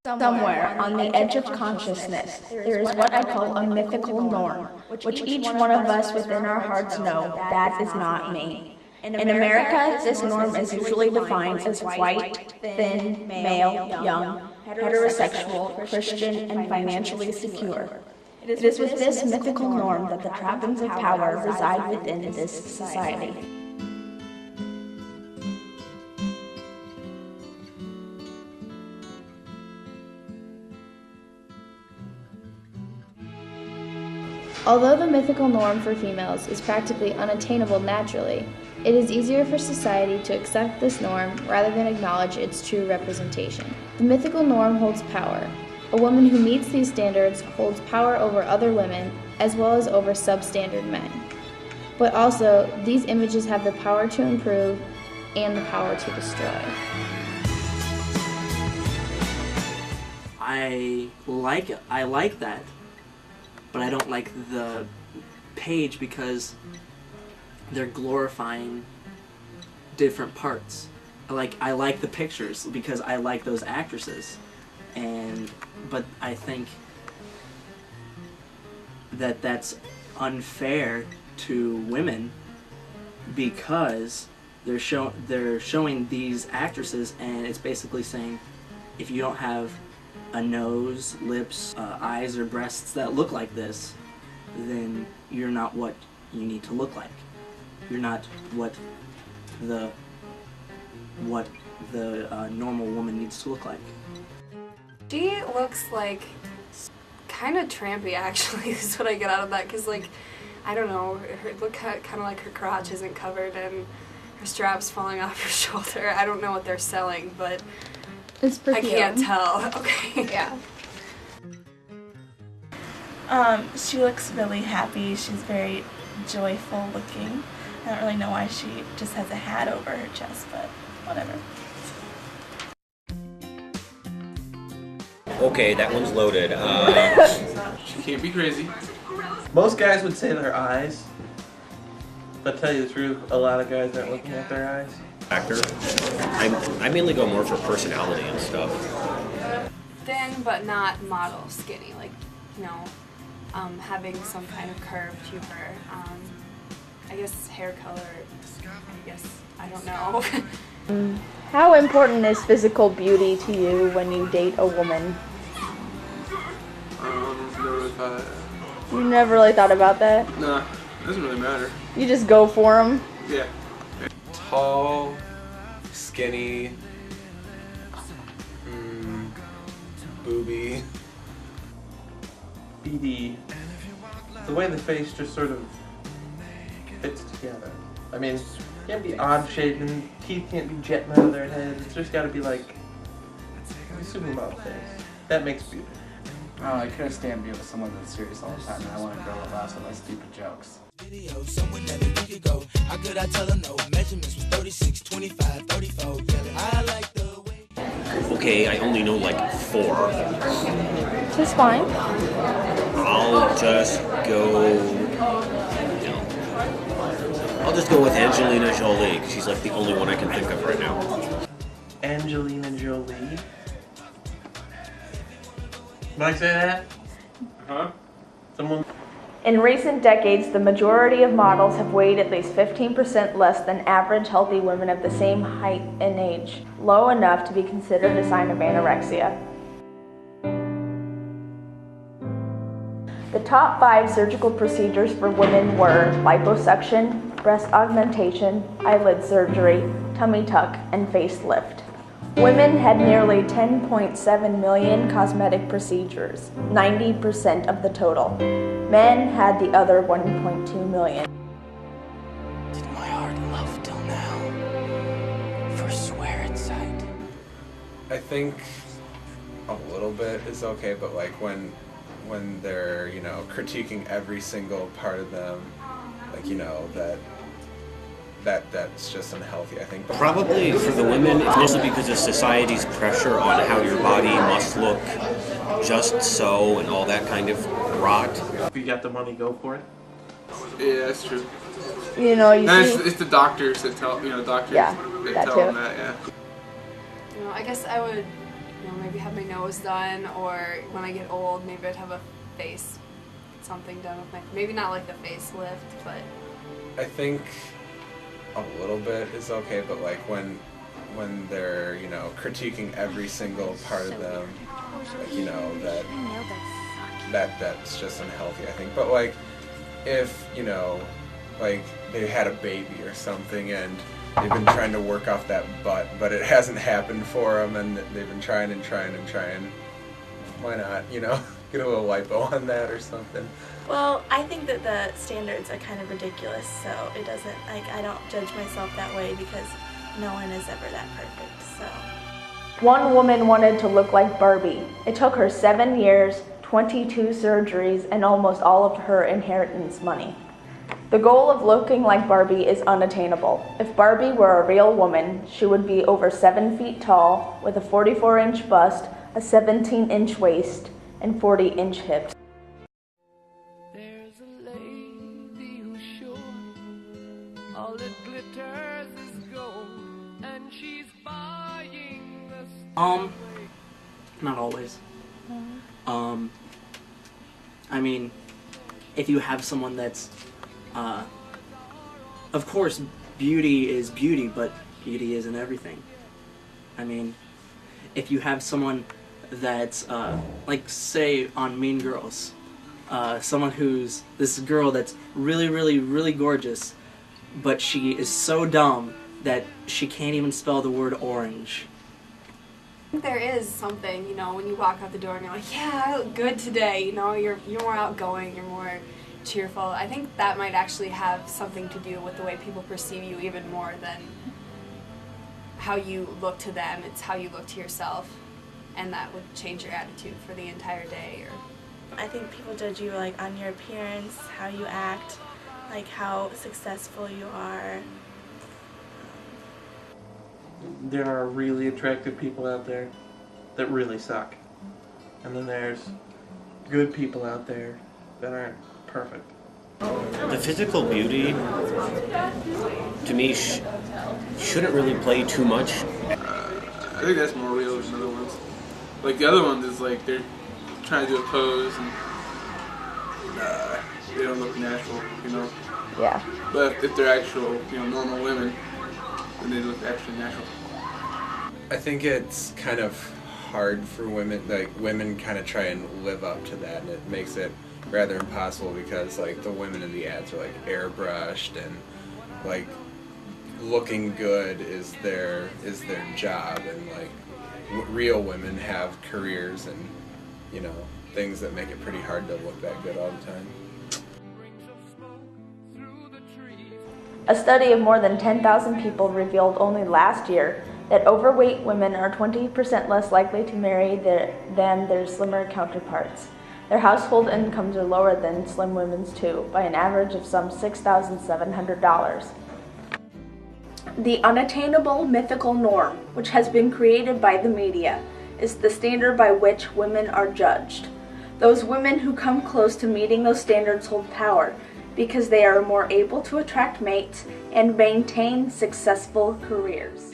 Somewhere on the edge of consciousness, there is what I call a mythical norm, which each one of us within our hearts know that is not me. In America, this norm is usually defined as white, thin, male, young, heterosexual, Christian, and financially secure. It is with this mythical norm that the trappings of power reside within this society. Although the mythical norm for females is practically unattainable naturally, it is easier for society to accept this norm rather than acknowledge its true representation. The mythical norm holds power. A woman who meets these standards holds power over other women as well as over substandard men. But also, these images have the power to improve and the power to destroy. I like that, but I don't like the page because they're glorifying different parts. I like the pictures because I like those actresses, but I think that that's unfair to women because they're showing these actresses, and it's basically saying if you don't have a nose, lips, eyes, or breasts that look like this, then you're not what you need to look like. You're not what the normal woman needs to look like. She looks like kind of trampy, actually, is what I get out of that, because, like, I don't know, look kind of like her crotch isn't covered and her strap's falling off her shoulder. I don't know what they're selling, but It's perfume. I can't tell. Okay. Yeah. She looks really happy. She's very joyful looking. I don't really know why she just has a hat over her chest, but whatever. Okay, that one's loaded. She can't be crazy. Most guys would say their eyes, but tell you the truth, a lot of guys aren't looking at their eyes. Actor. I mainly go more for personality and stuff. Thin, but not model skinny. Like, having some kind of curve to her. I guess hair color. I don't know. How important is physical beauty to you when you date a woman? Never really thought. You never really thought about that? Nah, it doesn't really matter. You just go for them? Yeah. Tall, skinny, booby. BD, the way the face just sort of fits together. I mean, it can't be odd shapen, teeth can't be jetting out of their heads. It's just gotta be like a supermodel face. That makes beauty. Oh, I couldn't stand being with someone that's serious all the time, and I want a girl that laughs at my stupid jokes. Okay, I only know like 4. Just fine. I'll just go. I'll just go with Angelina Jolie. 'Cause she's like the only one I can think of right now. Angelina Jolie. Can I say that? Huh? Someone. In recent decades, the majority of models have weighed at least 15% less than average healthy women of the same height and age, low enough to be considered a sign of anorexia. The top 5 surgical procedures for women were liposuction, breast augmentation, eyelid surgery, tummy tuck, and facelift. Women had nearly 10.7 million cosmetic procedures, 90% of the total. Men had the other 1.2 million. Did my heart love till now? Forswear its sight. I think a little bit is okay, but like when they're, critiquing every single part of them, like, that's just unhealthy, I think. Probably for the women, it's mostly because of society's pressure on how your body must look just so and all that kind of rot. If you got the money, go for it. Yeah, that's true. You see... It's the doctors that tell, Yeah, they that tell too. them that, yeah. I guess I would maybe have my nose done, or when I get old, maybe I'd have a face, something done with my, maybe not like the facelift, but. I think a little bit is okay, but like when they're, you know, critiquing every single part of them, like, you know, that's just unhealthy, I think. But like, if, you know, like they had a baby or something and they've been trying to work off that butt, but it hasn't happened for them, and they've been trying and trying and trying, why not, you know, get a little lipo on that or something? Well, I think that the standards are kind of ridiculous, so it doesn't, like, I don't judge myself that way because no one is ever that perfect, so. One woman wanted to look like Barbie. It took her 7 years, 22 surgeries, and almost all of her inheritance money. The goal of looking like Barbie is unattainable. If Barbie were a real woman, she would be over 7 feet tall, with a 44-inch bust, a 17-inch waist, and 40-inch hips. There's a lady who's sure all that glitters is gold, and she's buying the not always. I mean, if you have someone that's, of course, beauty is beauty, but beauty isn't everything. I mean, if you have someone that's, like, say, on Mean Girls, someone who's, this girl that's really, really, really gorgeous, but she is so dumb that she can't even spell the word orange. I think there is something, you know, when you walk out the door and you're like, yeah, I look good today, you know, you're more outgoing, you're more cheerful. I think that might actually have something to do with the way people perceive you even more than how you look to them. It's how you look to yourself, and that would change your attitude for the entire day. Or I think people judge you like on your appearance, how you act, like how successful you are. There are really attractive people out there that really suck. And then there's good people out there that aren't perfect. The physical beauty, to me, shouldn't really play too much. I think that's more real than the other ones. Like, the other ones is like they're trying to do a pose and they don't look natural, you know? Yeah. But if they're actual, you know, normal women, then they look actually natural. I think it's kind of hard for women, like women kind of try and live up to that, and it makes it rather impossible because like the women in the ads are like airbrushed, and like looking good is their job, and like real women have careers and, you know, things that make it pretty hard to look that good all the time. A study of more than 10,000 people revealed only last year that overweight women are 20% less likely to marry than their slimmer counterparts. Their household incomes are lower than slim women's too, by an average of some $6,700. The unattainable mythical norm, which has been created by the media, is the standard by which women are judged. Those women who come close to meeting those standards hold power, because they are more able to attract mates and maintain successful careers.